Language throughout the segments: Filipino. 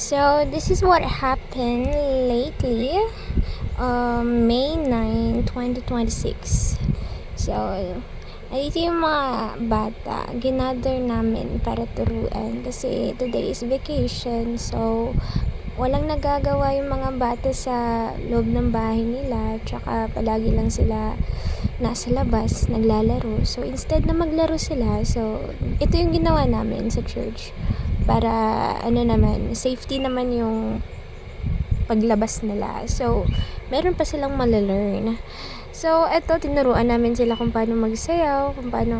So, this is what happened lately, May 9, 2026. So, ito yung mga bata, ginather namin para turuan kasi today is vacation. So, walang nagagawa yung mga bata sa loob ng bahay nila, tsaka palagi lang sila nasa labas, naglalaro. So, instead na maglaro sila, so, ito yung ginawa namin sa church. Para, safety naman yung paglabas nila. So, meron pa silang malalearn. So, eto, tinuruan namin sila kung paano magsayaw, kung paano,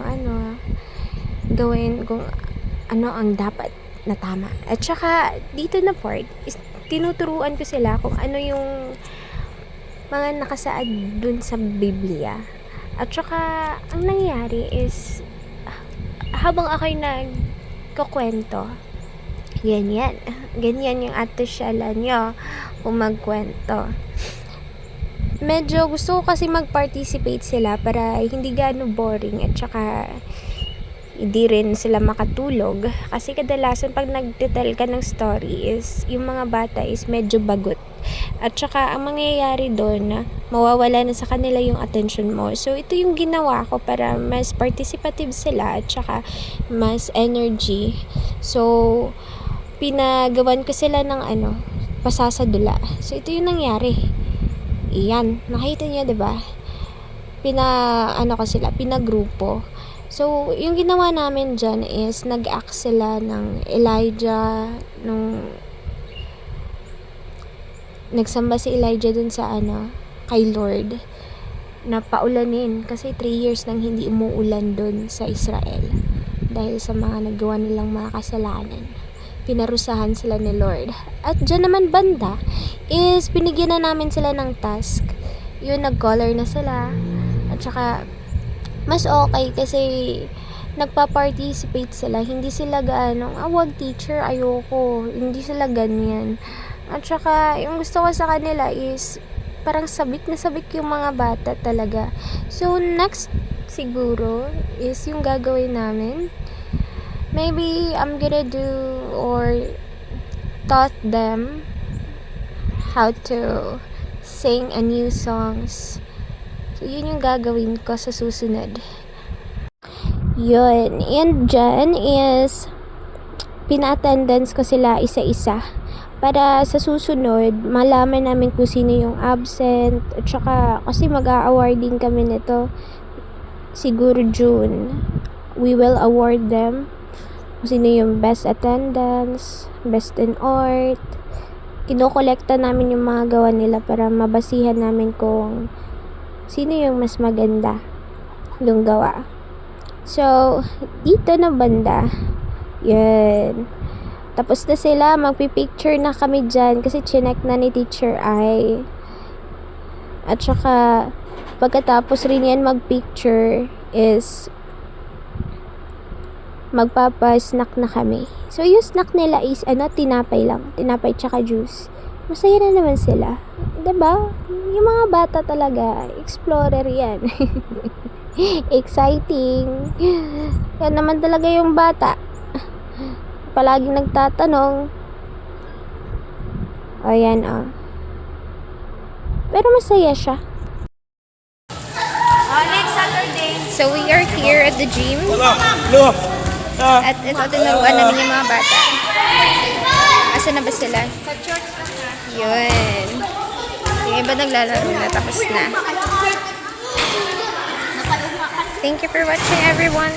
gawin, kung ano ang dapat na tama. At saka, dito na part, is tinuturuan ko sila kung ano yung mga nakasaad dun sa Biblia. At saka, ang nangyayari is, habang ako'y nagkukwento, ganyan yung atesyala nyo kung magkwento. Medyo gusto ko kasi mag-participate sila para hindi gaano boring at saka hindi rin sila makatulog. Kasi kadalasan pag nagtitel ka ng story is yung mga bata is medyo bagot. At saka ang mangyayari doon, mawawala na sa kanila yung attention mo. So ito yung ginawa ko para mas participative sila at saka mas energy. So pinagawan ko sila ng pasasadula. So ito yung nangyari. Iyan, nakita niyo 'di ba? Pinagrupo. So yung ginawa namin diyan is nag-act sila ng Elijah nung nagsamba si Elijah dun sa kay Lord na paulanin kasi 3 years nang hindi umuulan dun sa Israel dahil sa mga nagawa nilang mga kasalanan. Pinarusahan sila ni Lord. At dyan naman banda is binigyan na namin sila ng task. Yun, nag-color na sila. At saka mas okay kasi nagpa-participate sila. Hindi sila wag teacher, ayoko. Hindi sila ganyan. At saka yung gusto ko sa kanila is parang sabik na sabik yung mga bata talaga. So next siguro is yung gagawin namin. Maybe I'm gonna do or taught them how to sing a new songs. So, yun yung gagawin ko sa susunod. Yun. And dyan is pina-attendance ko sila isa-isa. Para sa susunod, malaman namin kung sino yung absent. At saka, kasi mag-a-awarding kami nito. Siguro June. We will award them kung sino yung best attendance, best in art. Kinokolekta namin yung mga gawa nila para mabasihan namin kung sino yung mas maganda yung gawa. So, dito na banda. Yan. Tapos na sila, magpipicture na kami dyan kasi chinek na ni Teacher Ai. At saka, pagkatapos rin yan magpicture is magpapa-snack na kami. So, yung snack nila is, tinapay lang. Tinapay tsaka juice. Masaya na naman sila. Diba? Yung mga bata talaga, explorer yan. Exciting. Yan naman talaga yung bata. Palaging nagtatanong. O, yan, o. Pero masaya siya. Next Saturday. So, we are here at the gym. At ito, tinuruan namin yung mga bata. Asa na ba sila? Sa church na siya. Yun. Yung iba naglalaro na, tapos na. Thank you for watching, everyone.